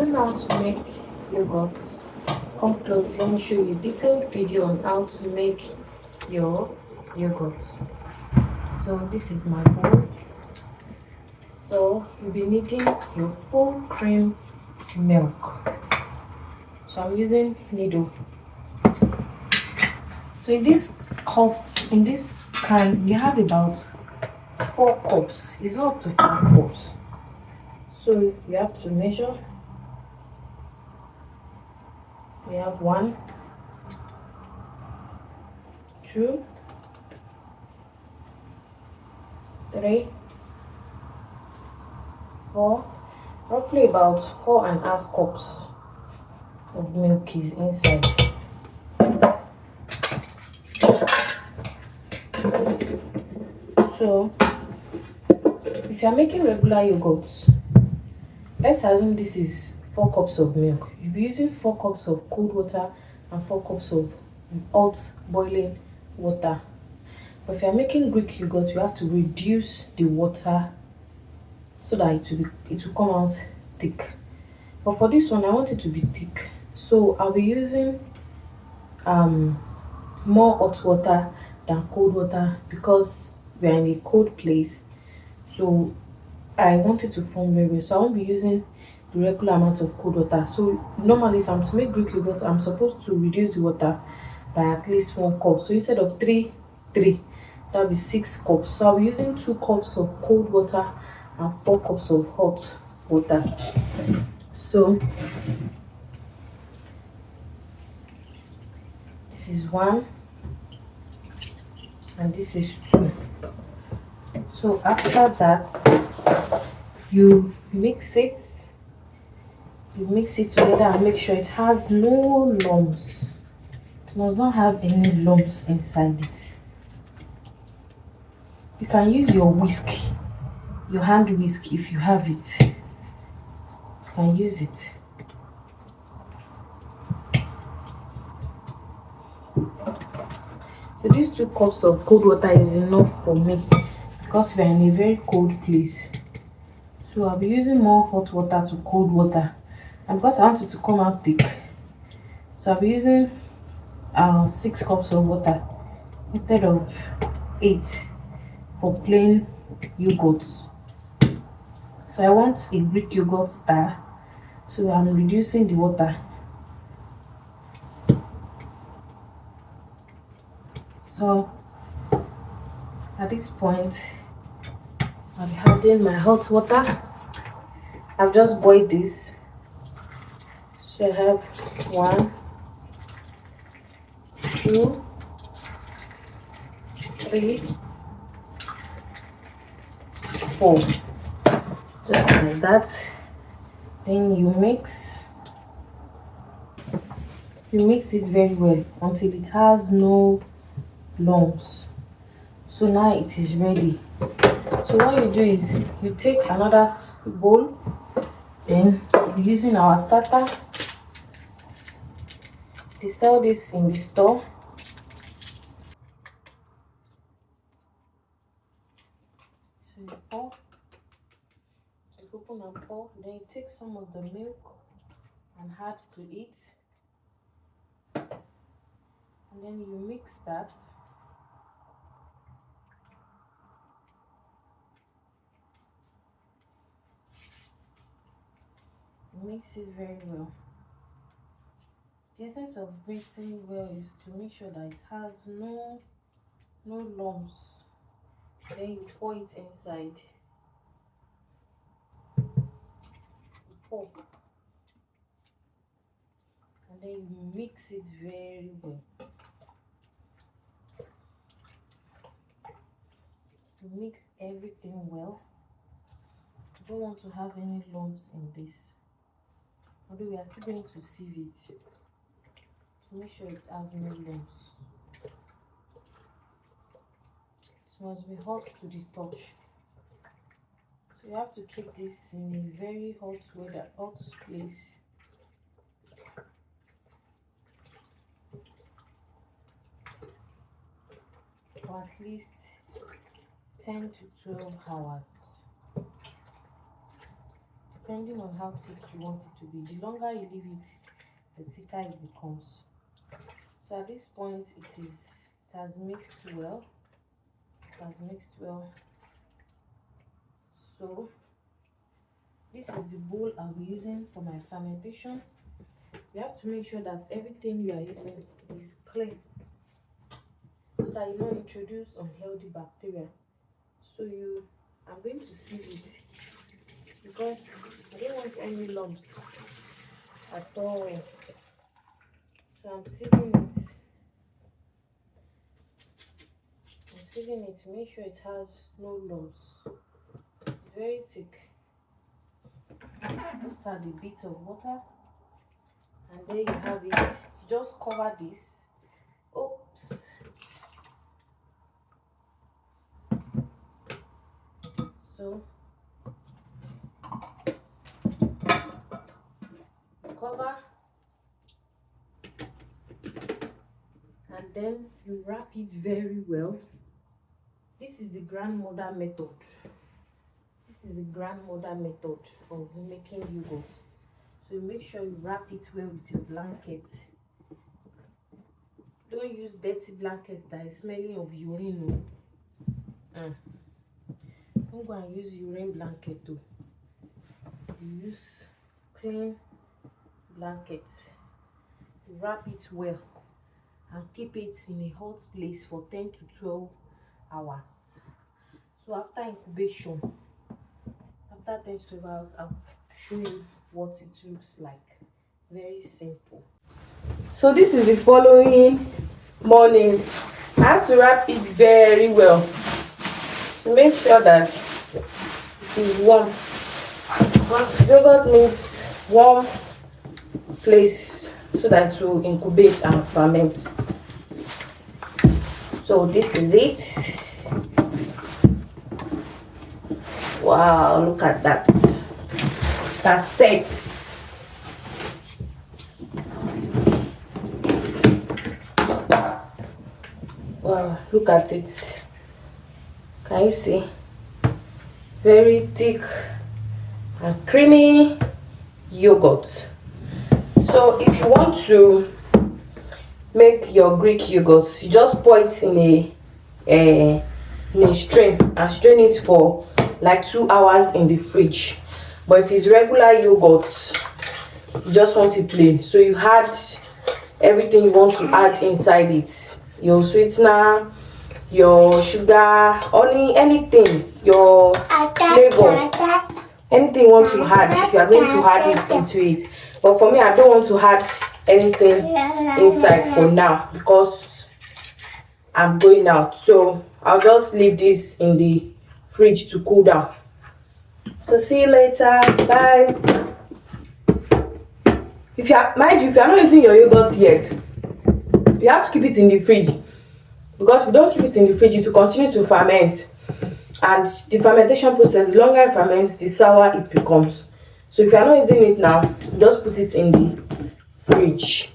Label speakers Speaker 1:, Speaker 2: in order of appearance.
Speaker 1: don't know how to make yogurt, come close. Let me show you a detailed video on how to make your yogurt. So this is my bowl. So you'll be needing your full cream milk. So I'm using needle. So in this cup, in this can, you have about 4 cups. It's not up to 5 cups. So you have to measure. We have 1, 2, 3, 4, roughly about 4.5 cups of milk is inside. So if you're making regular yogurt, let's assume this is 4 cups of milk. You'll be using 4 cups of cold water and 4 cups of hot boiling water. But if you're making Greek yogurt, you have to reduce the water so that it will come out thick. But for this one, I want it to be thick, so I'll be using more hot water than cold water because we are in a cold place. So I want it to form very well. So I won't be using the regular amount of cold water. So normally, if I'm to make Greek yogurt, I'm supposed to reduce the water by at least 1 cup. So instead of 3, that'll be 6 cups. So I'll be using 2 cups of cold water and 4 cups of hot water. So this is 1 and this is 2. So after that, you mix it together and make sure it has no lumps. It must not have any lumps inside it. You can use your whisk, your hand whisk, if you have it. You can use it. So these 2 cups of cold water is enough for me because we are in a very cold place. So I'll be using more hot water to cold water, and because I want it to come out thick, so I'll be using 6 cups of water instead of 8 for plain yogurt. So I want a Greek yogurt style, so I'm reducing the water. So at this point, I'll be adding my hot water. I've just boiled this. So I have 1, 2, 3, 4. Just like that. Then you mix it very well until it has no lumps. So now it is ready. So what you do is you take another bowl, then using our starter. They sell this in the store. So you pour, you open and pour, then you take some of the milk and add to it, and then you mix that. Mix it very well. The essence of mixing well is to make sure that it has no lumps. Then you pour it inside. You pour, and then you mix it very well. You mix everything well. You don't want to have any lumps in this. Although we are still going to sieve it to make sure it has no lumps. It must be hot to the touch. So you have to keep this in a very hot place. For at least 10 to 12 hours. depending on how thick you want it to be. The longer you leave it, the thicker it becomes. So at this point, it has mixed well. It has mixed well. So this is the bowl I'll be using for my fermentation. You have to make sure that everything you are using is clean, so that you don't introduce unhealthy bacteria. So I'm going to sieve it because I don't want any lumps at all. So I'm sieving it. I'm sieving it to make sure it has no lumps. It's very thick. Just add a bit of water, and there you have it. You just cover this. Oops. So cover, and then you wrap it very well. This is the grandmother method. This is the grandmother method of making yogurt. So you make sure you wrap it well with your blanket. Don't use dirty blanket that is smelling of urine. Don't go and use urine blanket too. You use clean blanket. You wrap it well and keep it in a hot place for 10 to 12 hours. So after incubation, after 10 to 12 hours, I'll show you what it looks like. Very simple. So this is the following morning. I have to wrap it very well to make sure that it is warm. Because yogurt needs warm place so that it will incubate and ferment. So this is it. Wow, look at that. That's set. Wow, look at it. Can you see? Very thick and creamy yogurt. So if you want to make your Greek yogurt, you just pour it in a strain and strain it for like 2 hours in the fridge. But if it's regular yogurt, you just want it plain, so you add everything you want to add inside it, your sweetener, your sugar, honey, anything, your flavor, anything you want to add, you are going to add it into it. But for me, I don't want to add anything inside for now because I'm going out. So I'll just leave this in the fridge to cool down. So see you later. Bye. If you are not using your yogurt yet, you have to keep it in the fridge, because if you don't keep it in the fridge, it will continue to ferment, and the fermentation process, the longer it ferments, the sour it becomes. So if you are not using it now, just put it in the fridge.